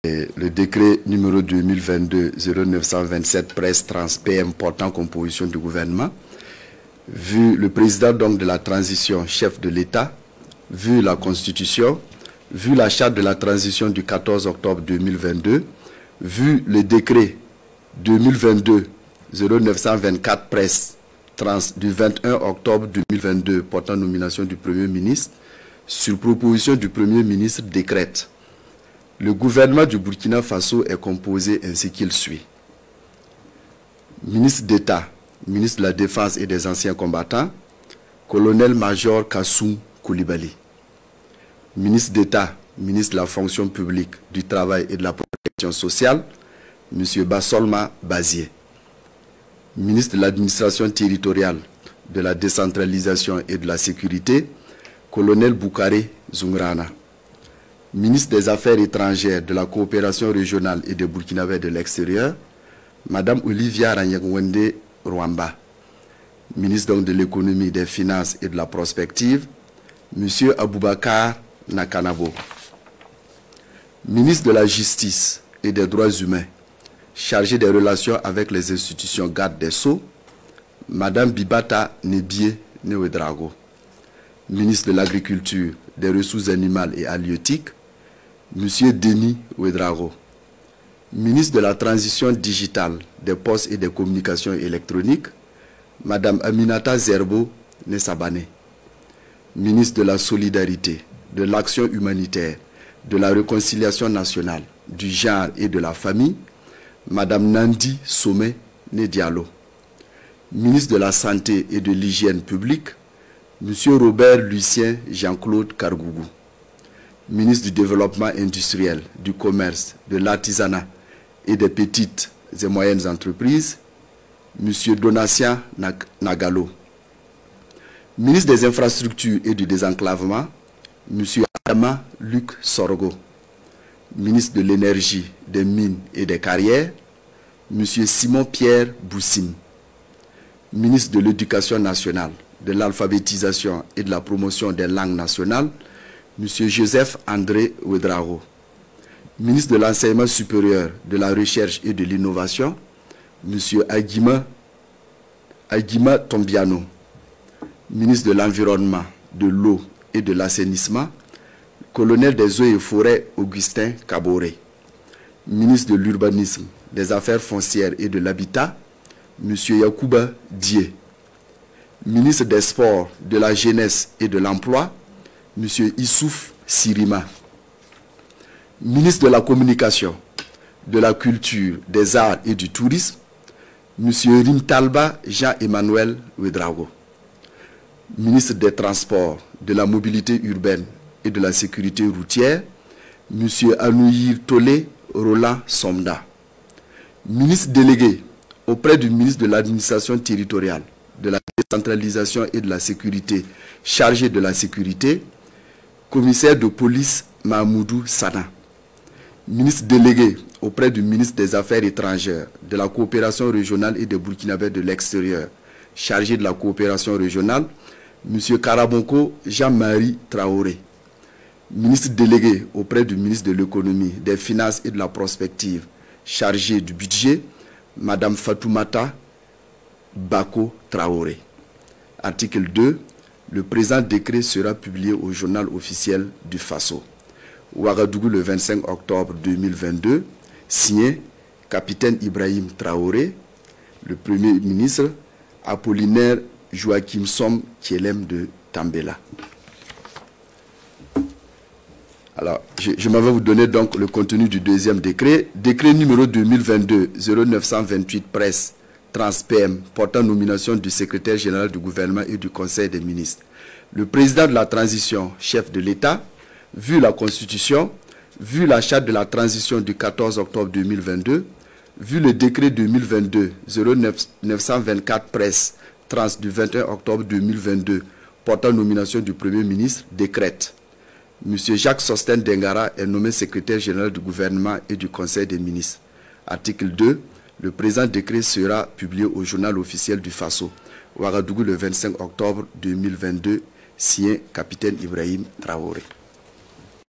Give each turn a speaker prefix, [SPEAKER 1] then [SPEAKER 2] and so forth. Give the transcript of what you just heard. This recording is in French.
[SPEAKER 1] Le décret numéro 2022-0927 presse trans PM portant composition du gouvernement, vu le président donc de la transition, chef de l'État, vu la Constitution, vu la charte de la transition du 14 octobre 2022, vu le décret 2022-0924 presse trans du 21 octobre 2022 portant nomination du Premier ministre, sur proposition du Premier ministre décrète. Le gouvernement du Burkina Faso est composé ainsi qu'il suit. Ministre d'État, ministre de la Défense et des Anciens Combattants, colonel-major Kassoum Koulibaly. Ministre d'État, ministre de la Fonction publique, du Travail et de la Protection sociale, M. Bassolma Bazié. Ministre de l'Administration territoriale, de la Décentralisation et de la Sécurité, colonel Boukaré Zungrana. Ministre des Affaires étrangères, de la coopération régionale et des Burkinabés de l'extérieur, Madame Olivia Ranyagwende Rwamba. Ministre donc de l'économie, des finances et de la prospective, Monsieur Aboubakar Nakanabo. Ministre de la Justice et des Droits humains, chargé des relations avec les institutions garde des Sceaux, Madame Bibata Nebie Newedrago. Ministre de l'Agriculture, des Ressources animales et halieutiques, Monsieur Denis Ouedrago. Ministre de la Transition digitale, des Postes et des Communications électroniques, Madame Aminata Zerbo Nessabane. Ministre de la Solidarité, de l'Action humanitaire, de la Réconciliation nationale, du genre et de la famille, Madame Nandi Somé Nedialo. Ministre de la Santé et de l'Hygiène publique, Monsieur Robert Lucien Jean-Claude Kargougou. Ministre du Développement industriel, du Commerce, de l'Artisanat et des petites et moyennes entreprises, Monsieur Donatien Nagalo. Ministre des Infrastructures et du Désenclavement, Monsieur Adama Luc Sorgo. Ministre de l'Énergie, des Mines et des Carrières, Monsieur Simon-Pierre Boussine. Ministre de l'Éducation nationale, de l'alphabétisation et de la promotion des langues nationales, M. Joseph André Ouedrago. Ministre de l'Enseignement supérieur, de la Recherche et de l'Innovation, M. Aguima Tombiano. Ministre de l'Environnement, de l'Eau et de l'Assainissement, colonel des Eaux et Forêts Augustin Kaboré. Ministre de l'Urbanisme, des Affaires foncières et de l'Habitat, M. Yacouba Dié. Ministre des Sports, de la Jeunesse et de l'Emploi, M. Issouf Sirima. Ministre de la Communication, de la Culture, des Arts et du Tourisme, M. Rimtalba Jean-Emmanuel Ouedrago. Ministre des Transports, de la Mobilité urbaine et de la Sécurité routière, M. Anouyir Tolé Roland Somda. Ministre délégué auprès du ministre de l'Administration territoriale, de la décentralisation et de la sécurité, chargé de la sécurité, commissaire de police Mahmoudou Sana. Ministre délégué auprès du ministre des Affaires étrangères, de la coopération régionale et des Burkinabés de l'extérieur, chargé de la coopération régionale, M. Karabonko Jean-Marie Traoré. Ministre délégué auprès du ministre de l'économie, des finances et de la prospective, chargé du budget, Madame Fatoumata Bako Traoré. Article 2. Le présent décret sera publié au journal officiel du Faso. Ouagadougou le 25 octobre 2022. Signé Capitaine Ibrahim Traoré, le Premier ministre, Apollinaire Joachim Som Kielem de Tambela. Alors, je m'en vais vous donner donc le contenu du deuxième décret. Décret numéro 2022-0928 presse trans PM portant nomination du secrétaire général du gouvernement et du conseil des ministres. Le président de la transition, chef de l'État, vu la Constitution, vu la charte de la transition du 14 octobre 2022, vu le décret 2022-0924 presse trans du 21 octobre 2022 portant nomination du Premier ministre, décrète. M. Jacques Sosten Dengara est nommé secrétaire général du gouvernement et du conseil des ministres. Article 2. Le présent décret sera publié au journal officiel du Faso. Ouagadougou le 25 octobre 2022, signé Capitaine Ibrahim Traoré.